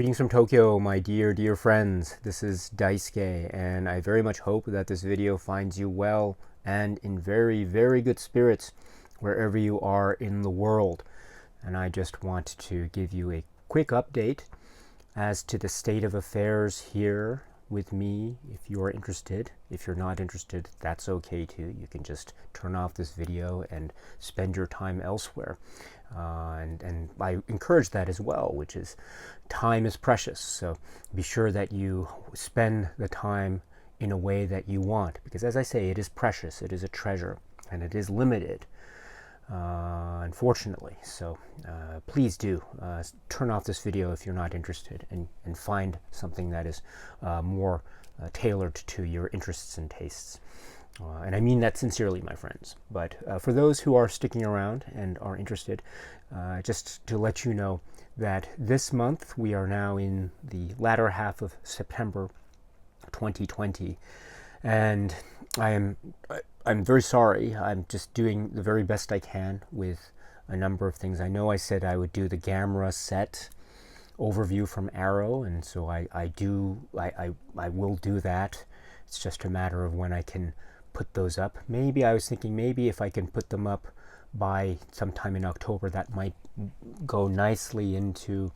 Greetings from Tokyo, my dear friends. This is Daisuke, and I very much hope that this video finds you well and in very good spirits wherever you are in the world. And I just want to give you a quick update as to the state of affairs here with me. If you are interested, if you're not interested, that's okay too. You can just turn off this video and spend your time elsewhere. And I encourage that as well, which is time is precious. So be sure that you spend the time in a way that you want, because as I say, it is precious, it is a treasure, and it is limited, unfortunately. So please do turn off this video if you're not interested, and find something that is more tailored to your interests and tastes. And I mean that sincerely, my friends. But for those who are sticking around and are interested, just to let you know that this month we are now in the latter half of September 2020, and I'm very sorry. I'm just doing the very best I can with a number of things. I know I said I would do the Gamera set overview from Arrow, and so I will do that. It's just a matter of when I can put those up. Maybe I was thinking maybe if I can put them up by sometime in October, that might go nicely into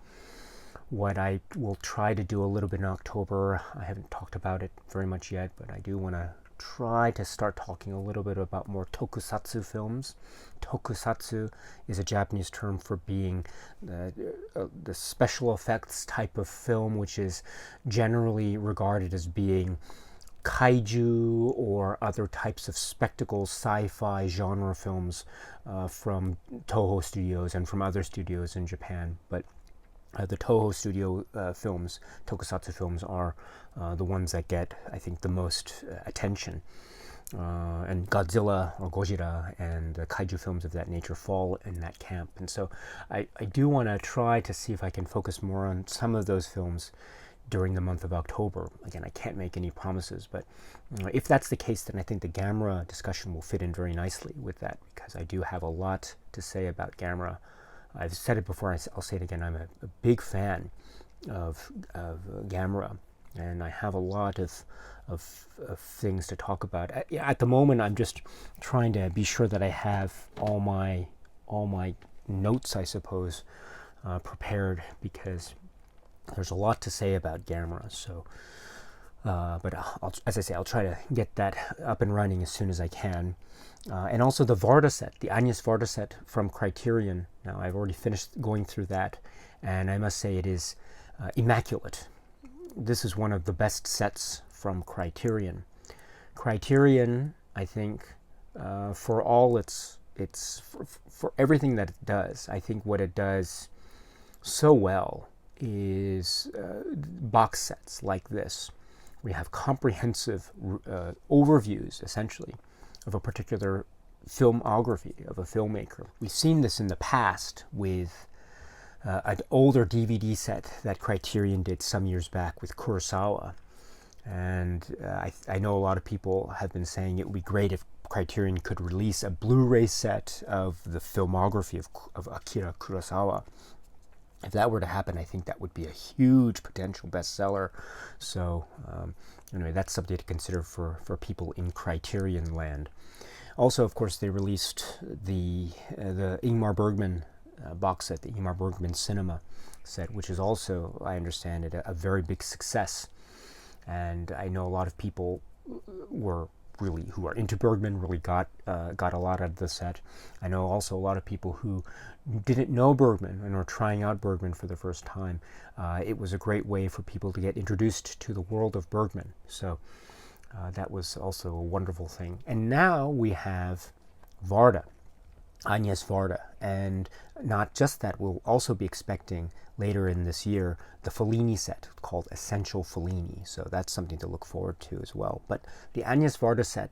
what I will try to do a little bit in October. I haven't talked about it very much yet, but I do want to try to start talking a little bit about more tokusatsu films. Tokusatsu is a Japanese term for being the special effects type of film, which is generally regarded as being kaiju or other types of spectacle sci-fi genre films from Toho Studios and from other studios in Japan. But the Toho Studio films, tokusatsu films, are the ones that get, I think, the most attention. And Godzilla or Gojira and kaiju films of that nature fall in that camp. And so I do want to try to see if I can focus more on some of those films during the month of October. Again, I can't make any promises, but if that's the case, then I think the Gamera discussion will fit in very nicely with that, because I do have a lot to say about Gamera. I've said it before, I'll say it again, I'm a big fan of Gamera, and I have a lot of things to talk about. At the moment, I'm just trying to be sure that I have all my notes, I suppose, prepared, because there's a lot to say about Gamera. So, but as I say, I'll try to get that up and running as soon as I can. And also the Varda set, the Agnes Varda set from Criterion. Now, I've already finished going through that, and I must say it is immaculate. This is one of the best sets from Criterion. Criterion, I think, for all for everything that it does, I think what it does so well is box sets like this. We have comprehensive overviews, essentially, of a particular filmography of a filmmaker. We've seen this in the past with an older DVD set that Criterion did some years back with Kurosawa. And I know a lot of people have been saying it would be great if Criterion could release a Blu-ray set of the filmography of Akira Kurosawa. If that were to happen, I think that would be a huge potential bestseller. So anyway, that's something to consider for people in Criterion land. Also, of course, they released the Ingmar Bergman box set, the Ingmar Bergman Cinema set, which is also, I understand it, a very big success. And I know a lot of people who are into Bergman really got a lot out of the set. I know also a lot of people who didn't know Bergman and were trying out Bergman for the first time. It was a great way for people to get introduced to the world of Bergman. So that was also a wonderful thing. And now we have Varda, Agnes Varda, and not just that, we'll also be expecting later in this year the Fellini set called Essential Fellini. So that's something to look forward to as well. But the Agnes Varda set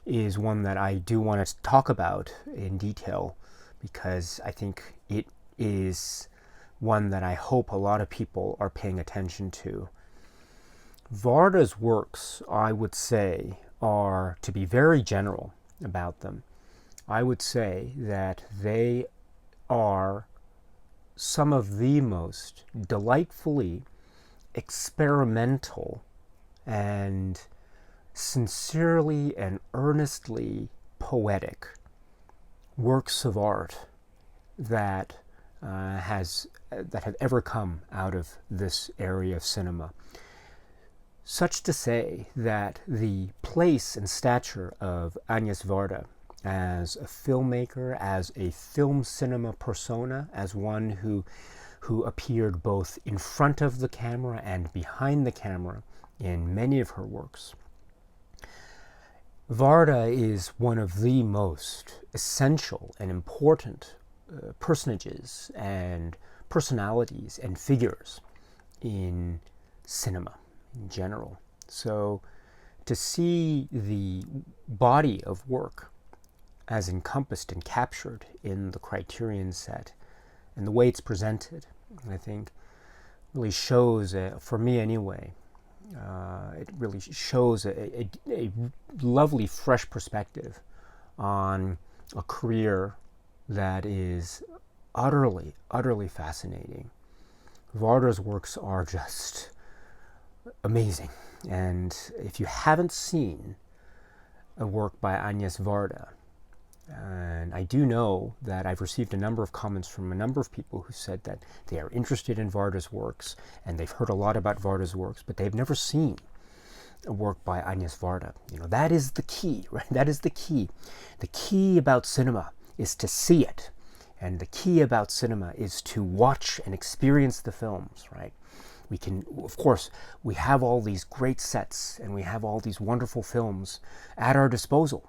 is one that I do want to talk about in detail, because I think it is one that I hope a lot of people are paying attention to. Varda's works, I would say, are, to be very general about them, I would say that they are some of the most delightfully experimental and sincerely and earnestly poetic works of art that have ever come out of this area of cinema. Such to say that the place and stature of Agnes Varda as a filmmaker, as a film cinema persona, as one who appeared both in front of the camera and behind the camera in many of her works. Varda is one of the most essential and important personages and personalities and figures in cinema in general. So to see the body of work as encompassed and captured in the Criterion set and the way it's presented, I think really shows, for me anyway, it really shows a lovely fresh perspective on a career that is utterly, utterly fascinating. Varda's works are just amazing. And if you haven't seen a work by Agnes Varda, and I do know that I've received a number of comments from a number of people who said that they are interested in Varda's works, and they've heard a lot about Varda's works, but they've never seen a work by Agnes Varda. You know, that is the key, right? That is the key. The key about cinema is to see it. And the key about cinema is to watch and experience the films, right? We can, of course, we have all these great sets and we have all these wonderful films at our disposal,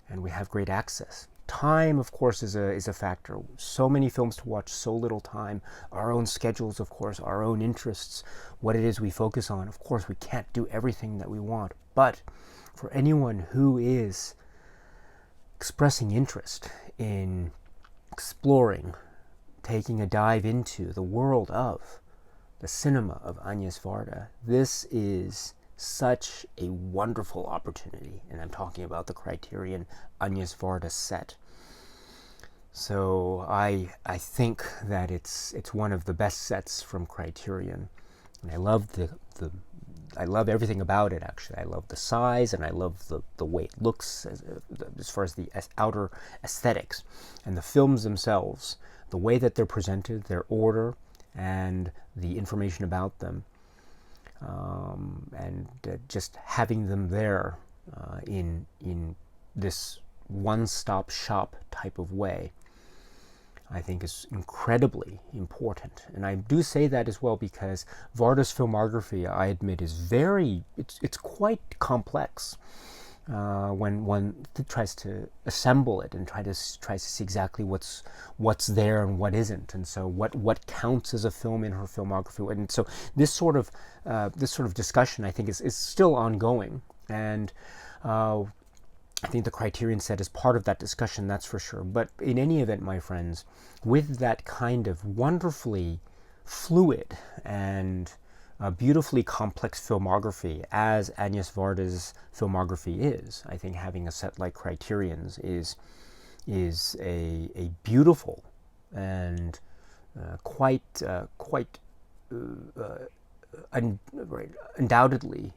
and we have great access. Time, of course, is a factor. So many films to watch, so little time. Our own schedules, of course, our own interests, what it is we focus on. Of course, we can't do everything that we want. But for anyone who is expressing interest in exploring, taking a dive into the world of the cinema of Agnes Varda, this is such a wonderful opportunity, and I'm talking about the Criterion Agnes Varda set. So I think that it's one of the best sets from Criterion, and I love I love everything about it. Actually, I love the size, and I love the way it looks as far as the outer aesthetics, and the films themselves, the way that they're presented, their order, and the information about them. And just having them there in this one-stop shop type of way, I think is incredibly important. And I do say that as well because Varda's filmography, I admit, is it's quite complex when one tries to assemble it and tries to see exactly what's there and what isn't, and so what counts as a film in her filmography. And so this sort of discussion, I think, is still ongoing, and I think the Criterion set is part of that discussion, that's for sure. But in any event, my friends, with that kind of wonderfully fluid and beautifully complex filmography as Agnes Varda's filmography is, I think having a set like Criterion's is a beautiful and undoubtedly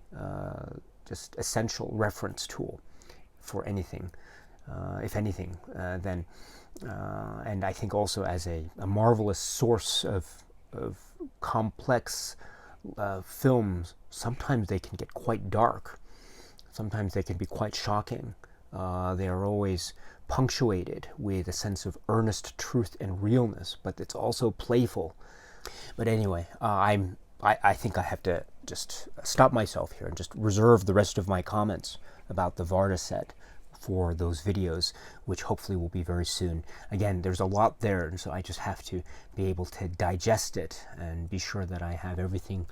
just essential reference tool for anything, if anything, then, and I think also as a marvelous source of complex films. Sometimes they can get quite dark. Sometimes they can be quite shocking. They are always punctuated with a sense of earnest truth and realness, but it's also playful. But anyway, I think I have to just stop myself here and just reserve the rest of my comments about the Varda set for those videos, which hopefully will be very soon. Again, there's a lot there, and so I just have to be able to digest it and be sure that I have everything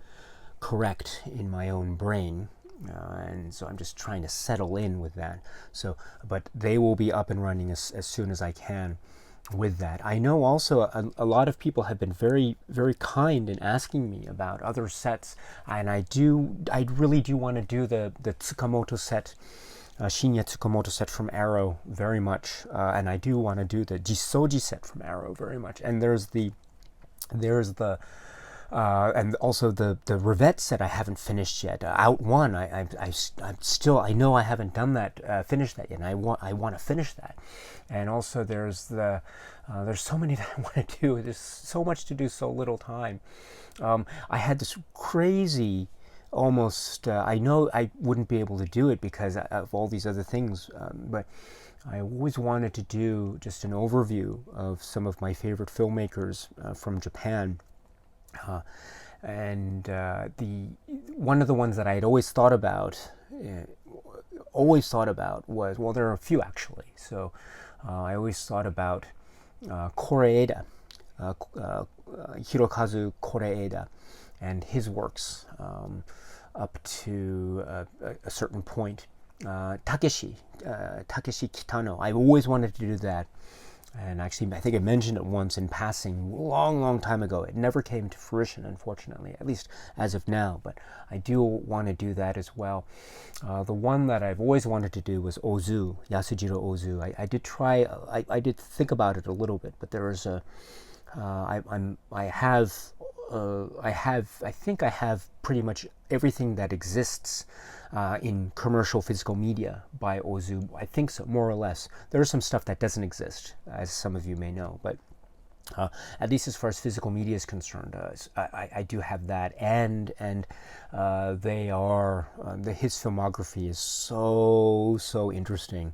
correct in my own brain. And so I'm just trying to settle in with that. So, but they will be up and running as soon as I can with that. I know also a lot of people have been very, very kind in asking me about other sets, and I really do want to do the Tsukamoto set, Shinya Tsukamoto set from Arrow very much, and I do want to do the Jissoji set from Arrow very much. And there's the There's the and also the Rivette set I haven't finished yet. Out one, I'm still, I know I haven't done that, finished that yet, and I want to finish that. And also there's so many that I want to do. There's so much to do, so little time. I had this crazy, almost, I know I wouldn't be able to do it because of all these other things, but I always wanted to do just an overview of some of my favorite filmmakers from Japan. And one of the ones that I had always thought about was, well, there are a few actually. So I always thought about Kore-eda, Hirokazu Kore-eda, and his works up to a certain point. Takeshi Kitano. I've always wanted to do that. And actually, I think I mentioned it once in passing, long time ago. It never came to fruition, unfortunately, at least as of now. But I do want to do that as well. The one that I've always wanted to do was Ozu, Yasujiro Ozu. I did try, I did think about it a little bit, but there is I think I have pretty much everything that exists in commercial physical media by Ozu. I think so, more or less. There's some stuff that doesn't exist, as some of you may know, but at least as far as physical media is concerned, I do have that, and they are his filmography is so interesting.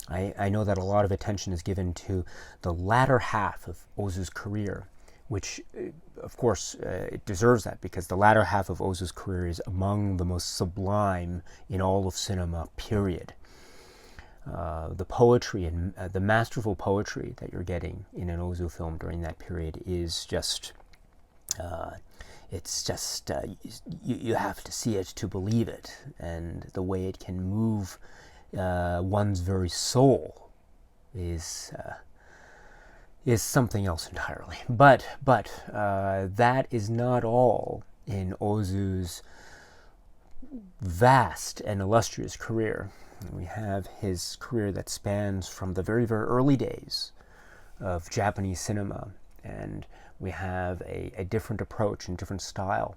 I know that a lot of attention is given to the latter half of Ozu's career, which, of course, it deserves that, because the latter half of Ozu's career is among the most sublime in all of cinema, period. The poetry and the masterful poetry that you're getting in an Ozu film during that period is just, it's just, you have to see it to believe it, and the way it can move one's very soul is something else entirely. But that is not all in Ozu's vast and illustrious career. We have his career that spans from the very early days of Japanese cinema, and we have a different approach and different style,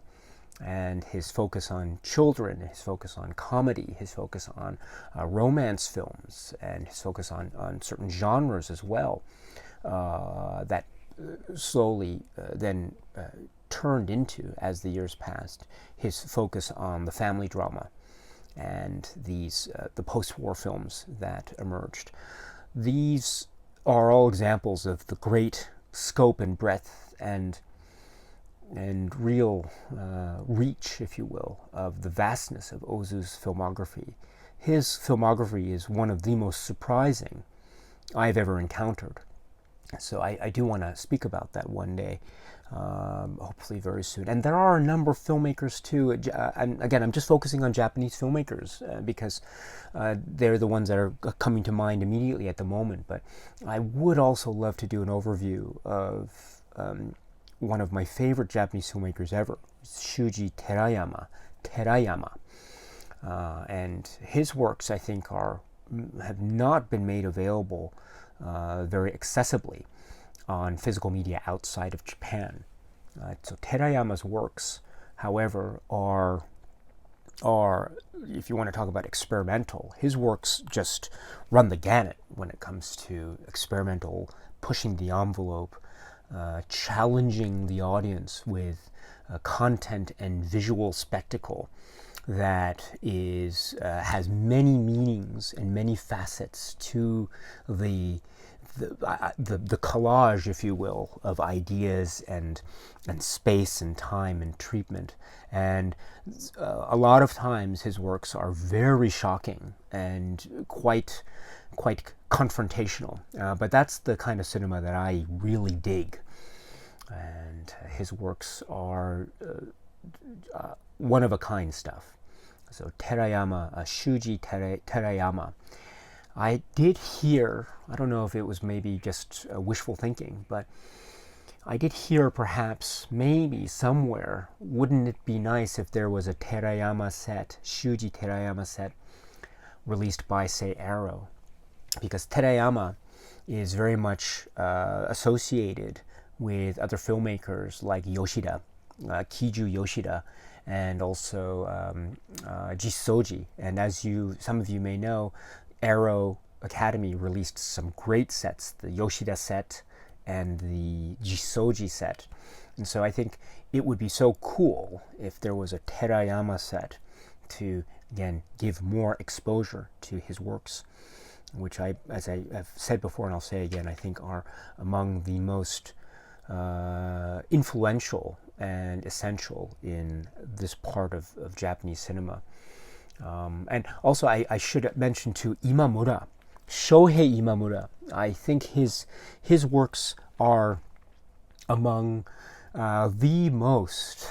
and his focus on children, his focus on comedy, his focus on romance films, and his focus on certain genres as well. That slowly then turned into, as the years passed, his focus on the family drama and these the post-war films that emerged. These are all examples of the great scope and breadth and real reach, if you will, of the vastness of Ozu's filmography. His filmography is one of the most surprising I've ever encountered. So I do want to speak about that one day, hopefully very soon. And there are a number of filmmakers too. And again, I'm just focusing on Japanese filmmakers because they're the ones that are coming to mind immediately at the moment. But I would also love to do an overview of one of my favorite Japanese filmmakers ever, Shuji Terayama. And his works, I think, have not been made available very accessibly on physical media outside of Japan. So Terayama's works, however, are, if you want to talk about experimental, his works just run the gamut when it comes to experimental, pushing the envelope, challenging the audience with content and visual spectacle that is has many meanings and many facets to the collage, if you will, of ideas and space and time and treatment. And a lot of times his works are very shocking and quite confrontational. But that's the kind of cinema that I really dig. And his works are one-of-a-kind stuff. So Terayama, Shuji Terayama. I did hear, I don't know if it was maybe just wishful thinking, but I did hear perhaps, maybe somewhere, wouldn't it be nice if there was a Terayama set, Shuji Terayama set, released by, say, Arrow? Because Terayama is very much associated with other filmmakers like Yoshida, Kiju Yoshida, and also Jissoji. And as some of you may know, Arrow Academy released some great sets, the Yoshida set and the Jissoji set. And so I think it would be so cool if there was a Terayama set to, again, give more exposure to his works, which as I have said before and I'll say again, I think are among the most influential and essential in this part of Japanese cinema. And also I should mention too Imamura, Shohei Imamura. I think his works are among the most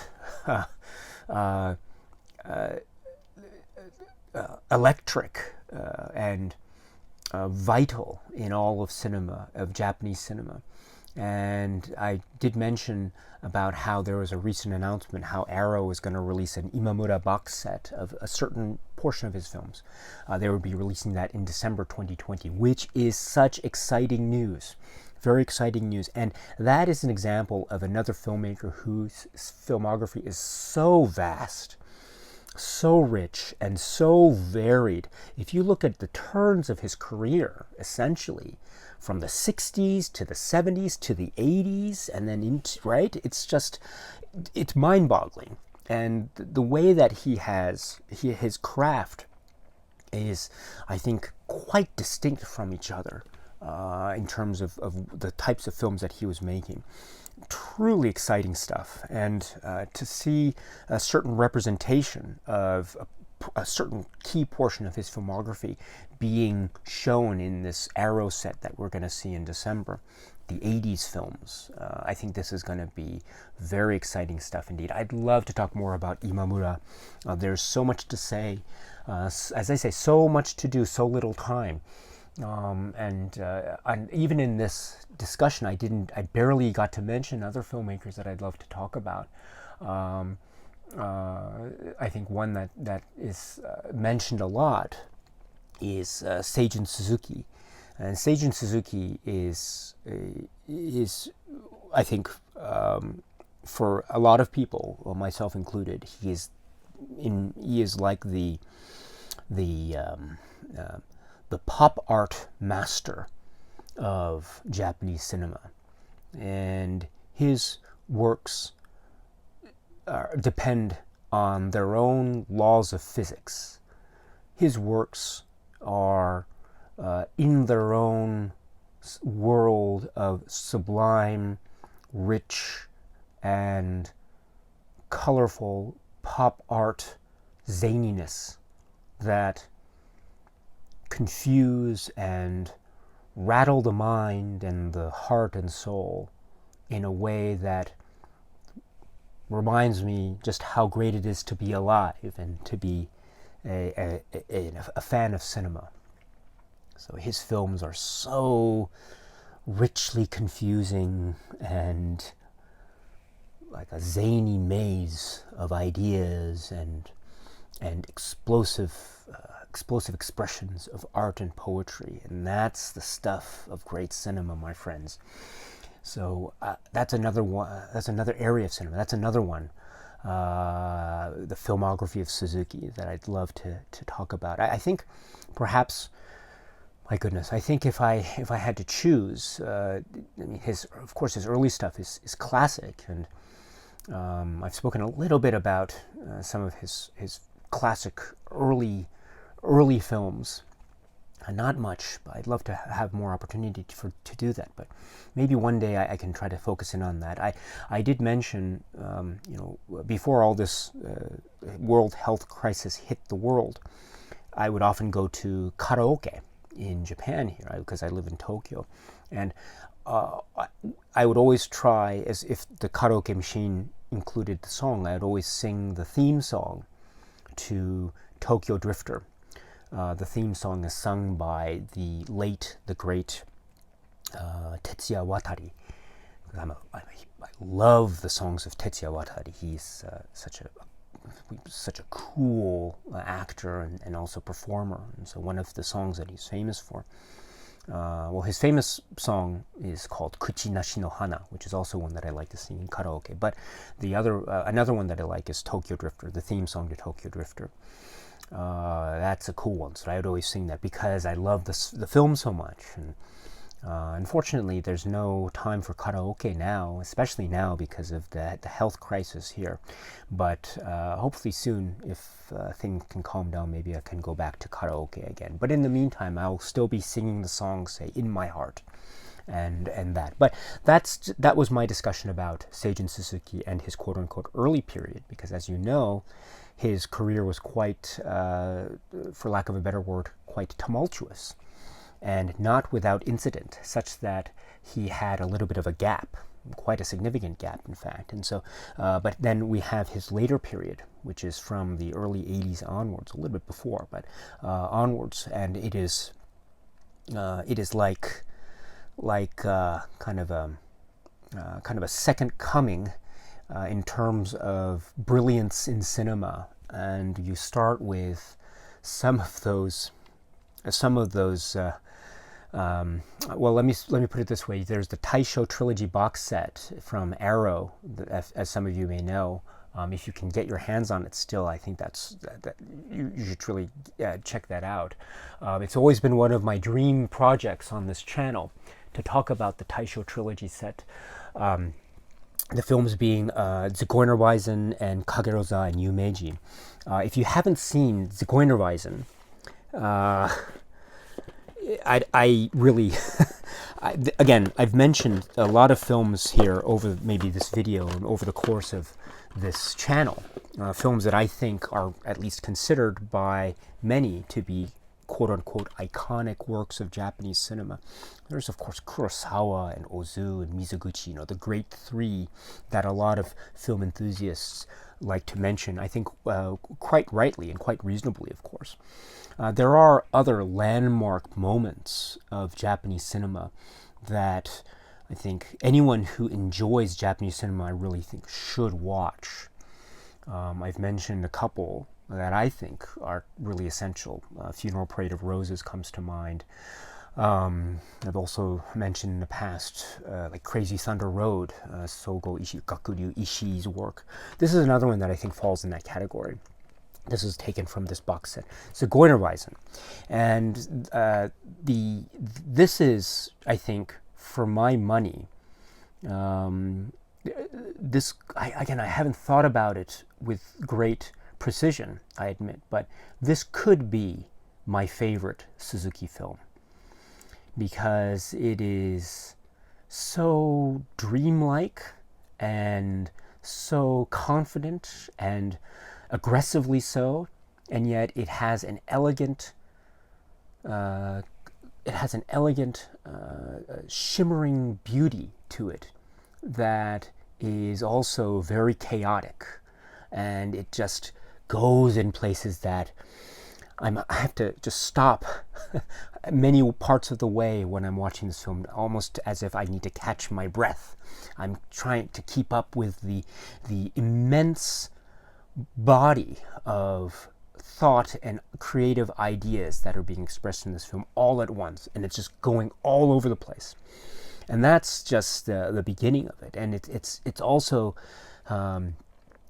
electric and vital in all of cinema, of Japanese cinema. And I did mention about how there was a recent announcement how Arrow is going to release an Imamura box set of a certain portion of his films. They would be releasing that in December 2020, which is such exciting news. Very exciting news. And that is an example of another filmmaker whose filmography is so vast, so rich, and so varied. If you look at the turns of his career, essentially, from the 60s to the 70s to the 80s, and then into, right? It's mind-boggling. And the way that his craft is, I think, quite distinct from each other in terms of the types of films that he was making. Truly exciting stuff. And to see a certain representation of a certain key portion of his filmography being shown in this Arrow set that we're going to see in December, the 80s films. I think this is going to be very exciting stuff indeed. I'd love to talk more about Imamura. There's so much to say. As I say, so much to do, so little time. And even in this discussion, I barely got to mention other filmmakers that I'd love to talk about. I think one that is mentioned a lot is Seijun Suzuki. And Seijun Suzuki is I think, for a lot of people, well, myself included, he is like the pop art master of Japanese cinema, and his works depend on their own laws of physics. His works are in their own world of sublime, rich, and colorful pop art zaniness that confuse and rattle the mind and the heart and soul in a way that reminds me just how great it is to be alive and to be a fan of cinema. So his films are so richly confusing and like a zany maze of ideas and explosive expressions of art and poetry, and that's the stuff of great cinema, my friends. So that's another one. That's another area of cinema. That's another one. The filmography of Suzuki that I'd love to talk about. I think perhaps, my goodness, I think if I had to choose, I mean, of course his early stuff is classic, and I've spoken a little bit about some of his classic early films. Not much, but I'd love to have more opportunity to do that. But maybe one day I can try to focus in on that. I did mention, before all this world health crisis hit the world, I would often go to karaoke in Japan here, because I live in Tokyo, and I would always try, as if the karaoke machine included the song, I'd always sing the theme song to Tokyo Drifter. The theme song is sung by the great Tetsuya Watari. I love the songs of Tetsuya Watari. He's such a cool actor and also performer. And so one of the songs that he's famous for Well, his famous song is called Kuchi Nashi no Hana, which is also one that I like to sing in karaoke. But the other, another one that I like is Tokyo Drifter, the theme song to Tokyo Drifter. That's a cool one, so I would always sing that because I love the film so much. And unfortunately, there's no time for karaoke now, especially now because of the health crisis here. But hopefully soon, if things can calm down, maybe I can go back to karaoke again. But in the meantime, I'll still be singing the songs, say, in my heart, and that. But that was my discussion about Seijun Suzuki and his quote-unquote early period, because as you know, his career was quite, for lack of a better word, quite tumultuous, and not without incident, such that he had a little bit of a gap, quite a significant gap, in fact. And so, but then we have his later period, which is from the early 80s onwards, a little bit before, but onwards, and it is like kind of a second coming in terms of brilliance in cinema. And you start with some of those. Well, let me put it this way. There's the Taisho trilogy box set from Arrow, as some of you may know. If you can get your hands on it still, I think that you should really check that out. It's always been one of my dream projects on this channel to talk about the Taisho trilogy set. The films being Zigeunerweisen and Kagerosa and Yumeji. If you haven't seen Zigeunerweisen, I really, again, I've mentioned a lot of films here over maybe this video and over the course of this channel, films that I think are at least considered by many to be quote-unquote iconic works of Japanese cinema. There's, of course, Kurosawa and Ozu and Mizoguchi, the great three that a lot of film enthusiasts like to mention, I think quite rightly and quite reasonably, of course. There are other landmark moments of Japanese cinema that I think anyone who enjoys Japanese cinema, I really think, should watch. I've mentioned a couple that I think are really essential. Funeral Parade of Roses comes to mind. I've also mentioned in the past, like Crazy Thunder Road, Sogo Gakuryu Ishii's work. This is another one that I think falls in that category. This is taken from this box set. Zigeunerweisen. And this is, I think, for my money, I haven't thought about it with great precision, I admit, but this could be my favorite Suzuki film because it is so dreamlike and so confident and aggressively so, and yet it has an elegant shimmering beauty to it that is also very chaotic, and it just goes in places that I have to just stop many parts of the way when I'm watching this film, almost as if I need to catch my breath. I'm trying to keep up with the immense body of thought and creative ideas that are being expressed in this film all at once, and it's just going all over the place. And that's just the beginning of it, and it's also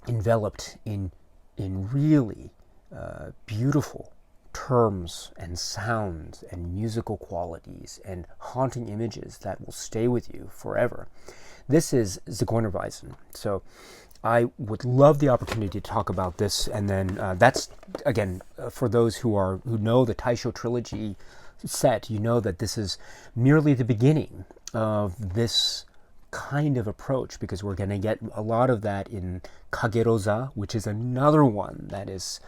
enveloped in really beautiful terms and sounds and musical qualities and haunting images that will stay with you forever. This is Zigeunerweisen. So I would love the opportunity to talk about this, and then that's, again, for those who know the Taisho trilogy set, you know that this is merely the beginning of this kind of approach, because we're going to get a lot of that in Kagerosa, which is another one that is,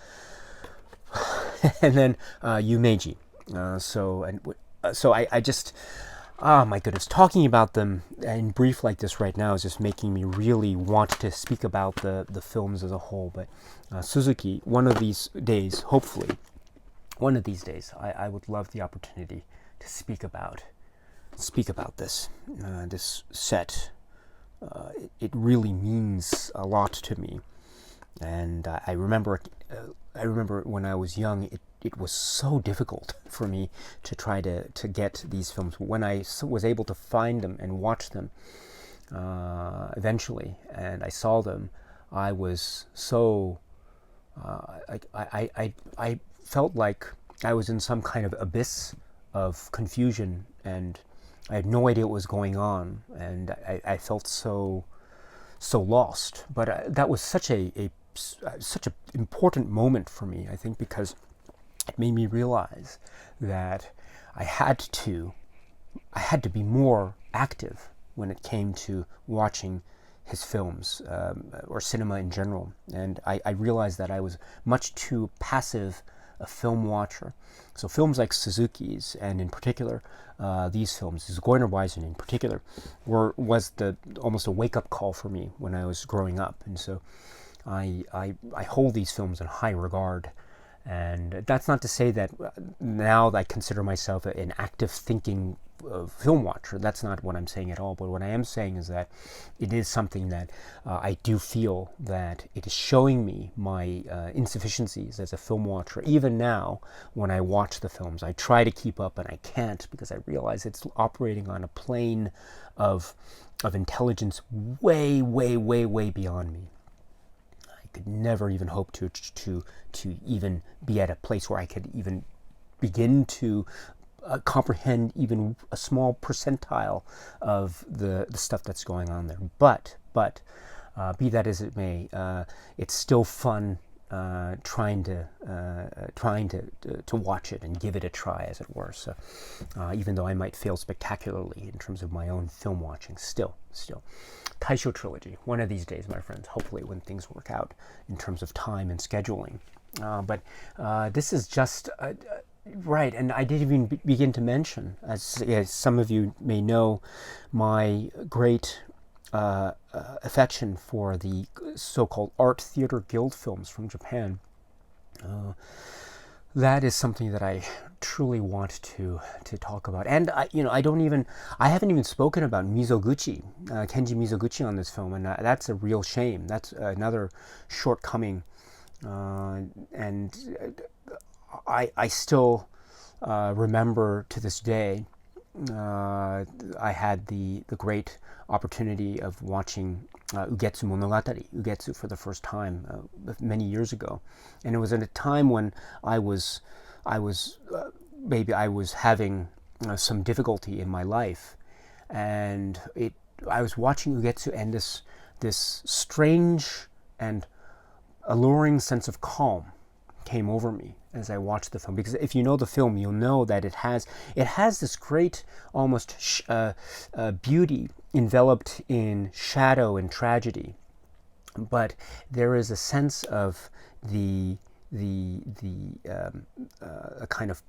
and then Yumeji. So I just, my goodness, talking about them in brief like this right now is just making me really want to speak about the films as a whole. But Suzuki, one of these days, hopefully, one of these days, I would love the opportunity to speak about this set. It really means a lot to me, And I remember when I was young, it was so difficult for me to try to get these films. When I was able to find them and watch them eventually, and I saw them, I was so I felt like I was in some kind of abyss of confusion, and I had no idea what was going on, and I felt so lost. But that was such an important moment for me, I think, because it made me realize that I had to be more active when it came to watching his films, or cinema in general. And I realized that I was much too passive a film watcher. So films like Suzuki's, and in particular these films, Zigeunerweisen in particular, was almost a wake-up call for me when I was growing up. And so I hold these films in high regard. And that's not to say that now I consider myself an active thinking film watcher. That's not what I'm saying at all. But what I am saying is that it is something that I do feel that it is showing me my insufficiencies as a film watcher. Even now, when I watch the films, I try to keep up and I can't, because I realize it's operating on a plane of intelligence way, way, way, way beyond me. Could never even hope to even be at a place where I could even begin to comprehend even a small percentile of the stuff that's going on there. But be that as it may, it's still fun trying to watch it and give it a try, as it were. So even though I might fail spectacularly in terms of my own film watching, still. Taisho trilogy, one of these days, my friends, hopefully when things work out in terms of time and scheduling. But this is just, right, and I didn't even begin to mention, as some of you may know, my great affection for the so-called Art Theater Guild films from Japan. That is something that I truly want to talk about. And I haven't even spoken about Mizoguchi, Kenji Mizoguchi, on this film, and that's a real shame. That's another shortcoming. And I still remember to this day, I had the great opportunity of watching Ugetsu Monogatari, Ugetsu, for the first time many years ago, and it was at a time when I was having some difficulty in my life, and I was watching Ugetsu, and this strange and alluring sense of calm came over me as I watched the film. Because if you know the film, you'll know that it has this great almost beauty enveloped in shadow and tragedy, but there is a sense of a kind of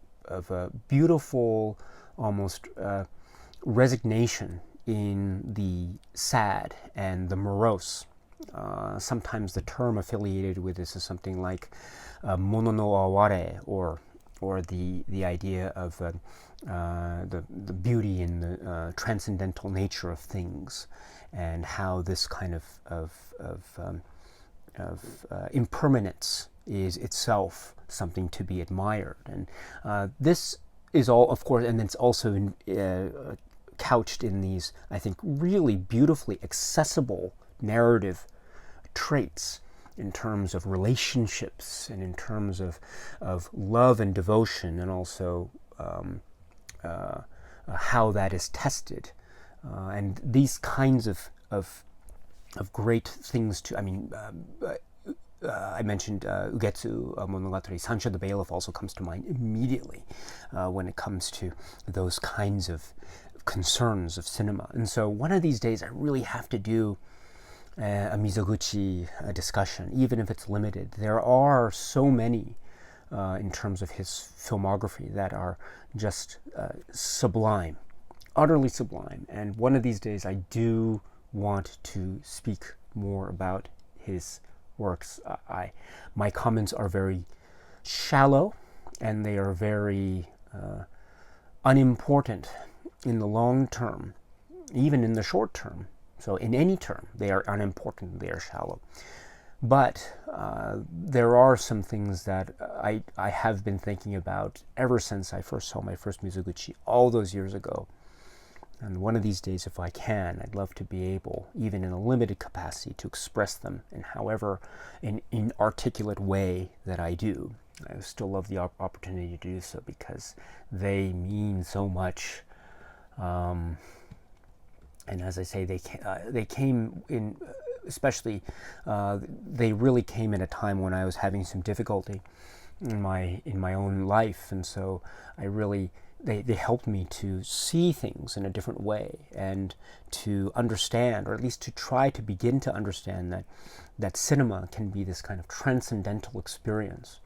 a beautiful almost resignation in the sad and the morose. Sometimes the term affiliated with this is something like mono no aware, or the idea of the beauty in the transcendental nature of things, and how this kind of impermanence is itself something to be admired. And this is all, of course, and it's also couched in these, I think, really beautifully accessible narrative traits in terms of relationships, and in terms of love and devotion, and also how that is tested. And these kinds of great things I mentioned Ugetsu Monogatari. Sancho the Bailiff also comes to mind immediately when it comes to those kinds of concerns of cinema. And so one of these days I really have to do a Mizoguchi discussion, even if it's limited. There are so many in terms of his filmography that are just sublime, utterly sublime. And one of these days I do want to speak more about his works. My comments are very shallow, and they are very unimportant in the long term, even in the short term. So in any term, they are unimportant, they are shallow. But there are some things that I have been thinking about ever since I first saw my first Mizoguchi all those years ago. And one of these days, if I can, I'd love to be able, even in a limited capacity, to express them in however inarticulate way that I do. I still love the opportunity to do so because they mean so much. And as I say, they came in, especially, they really came in a time when I was having some difficulty in my own life, and so I really. They helped me to see things in a different way and to understand, or at least to try to begin to understand that cinema can be this kind of transcendental experience.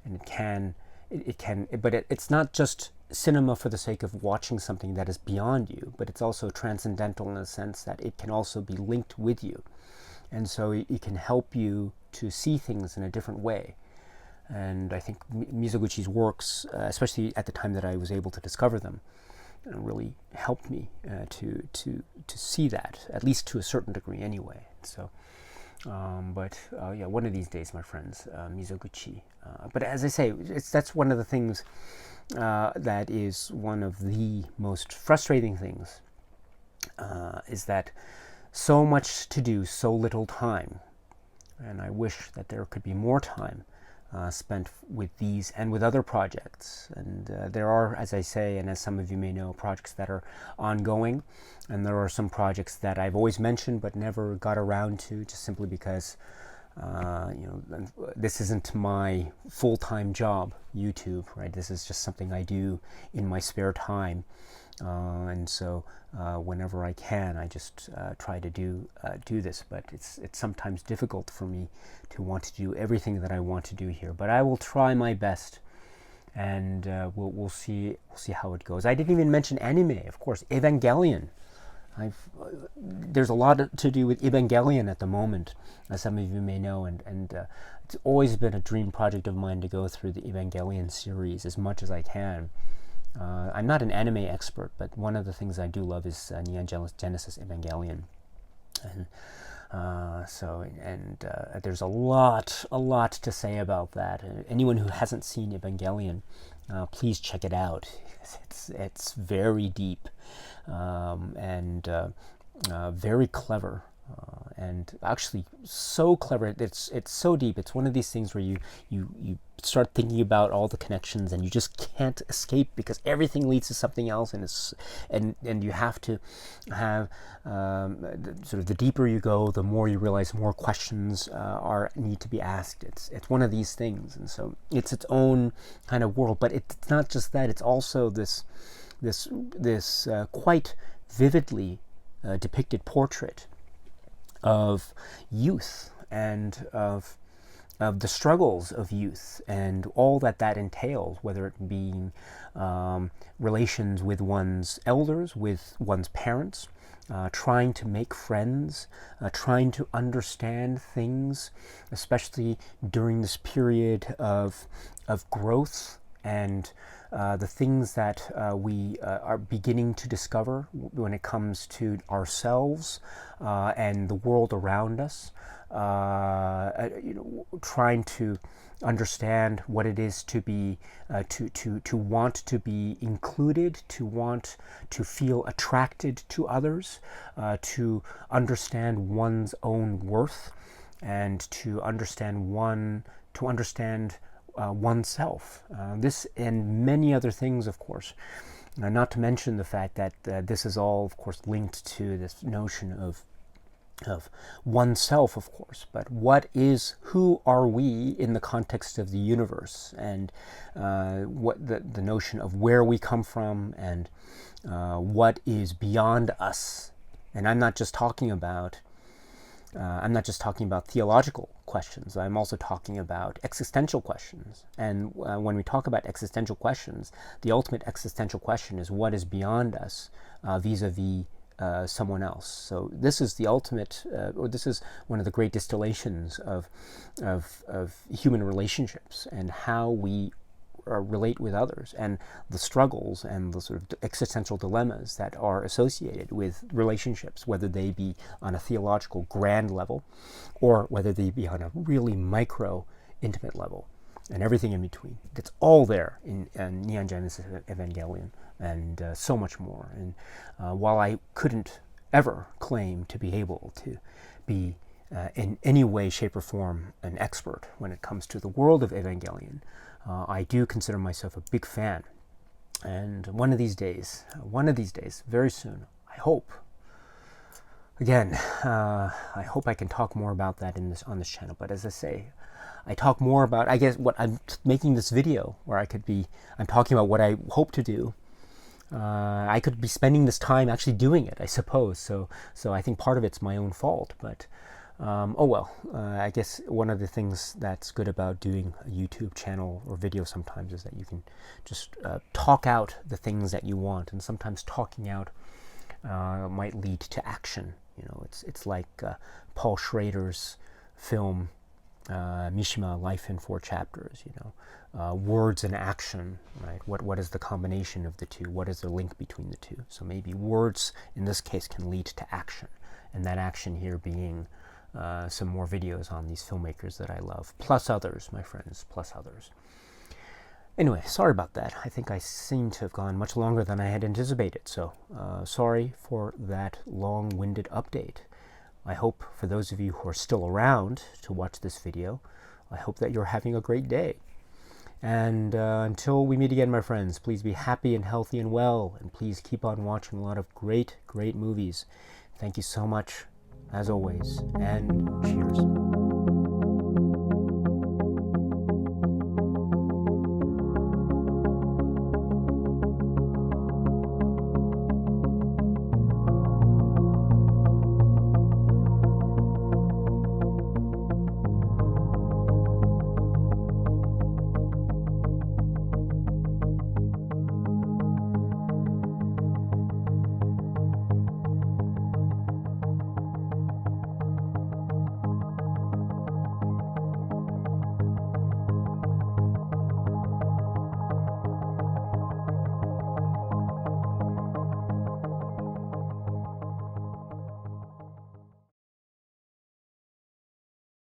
And it's not just cinema for the sake of watching something that is beyond you, but it's also transcendental in the sense that it can also be linked with you. And so it can help you to see things in a different way. And I think Mizoguchi's works, especially at the time that I was able to discover them, really helped me to see that, at least to a certain degree anyway. So, yeah, one of these days, my friends, Mizoguchi. But as I say, that's one of the things that is one of the most frustrating things, is that so much to do, so little time. And I wish that there could be more time spent with these and with other projects. And there are, as I say, and as some of you may know, projects that are ongoing, and there are some projects that I've always mentioned but never got around to, just simply because this isn't my full-time job, YouTube, right? This is just something I do in my spare time. And so whenever I can, I just try to do this. But it's sometimes difficult for me to want to do everything that I want to do here. But I will try my best, and we'll see how it goes. I didn't even mention anime, of course. Evangelion. There's a lot to do with Evangelion at the moment, as some of you may know, and it's always been a dream project of mine to go through the Evangelion series as much as I can. I'm not an anime expert, but one of the things I do love is Neon Genesis Evangelion, and there's a lot to say about that. Anyone who hasn't seen Evangelion, please check it out. It's very deep, and very clever. And actually so clever. It's so deep. It's one of these things where you start thinking about all the connections and you just can't escape, because everything leads to something else, and you have to have sort of, the deeper you go, the more you realize more questions need to be asked. It's one of these things, and so it's its own kind of world. But it's not just that. It's also this quite vividly depicted portrait of youth and of the struggles of youth and all that entails, whether it be relations with one's elders, with one's parents, trying to make friends, trying to understand things, especially during this period of growth, and the things that we are beginning to discover when it comes to ourselves and the world around us, trying to understand what it is to be, to want to be included, to want to feel attracted to others, to understand one's own worth, and to understand oneself. This and many other things, of course. Not to mention the fact that this is all, of course, linked to this notion of oneself, of course. But who are we in the context of the universe, and what the notion of where we come from, and what is beyond us. And I'm not just talking about theological questions. I'm also talking about existential questions. And when we talk about existential questions, the ultimate existential question is what is beyond us vis-a-vis someone else. So this is the ultimate, or this is one of the great distillations of human relationships, and how we relate with others, and the struggles and the sort of existential dilemmas that are associated with relationships, whether they be on a theological grand level or whether they be on a really micro intimate level, and everything in between. It's all there in Neon Genesis Evangelion, and so much more. And while I couldn't ever claim to be able to be in any way, shape, or form an expert when it comes to the world of Evangelion, I do consider myself a big fan. And one of these days, very soon, I hope, again, I hope I can talk more about that on this channel. But as I say, I talk more about, I guess, what I'm making this video, where I'm talking about what I hope to do. I could be spending this time actually doing it, I suppose. So I think part of it's my own fault, but oh well. I guess one of the things that's good about doing a YouTube channel or video sometimes is that you can just talk out the things that you want, and sometimes talking out might lead to action. You know, it's like Paul Schrader's film Mishima, Life in 4 Chapters. You know, words and action, right? What is the combination of the two? What is the link between the two? So maybe words in this case can lead to action, and that action here being some more videos on these filmmakers that I love, plus others, my friends, plus others. Anyway, sorry about that. I think I seem to have gone much longer than I had anticipated, so sorry for that long-winded update. I hope for those of you who are still around to watch this video, I hope that you're having a great day. And until we meet again, my friends, please be happy and healthy and well, and please keep on watching a lot of great, great movies. Thank you so much, as always, and cheers.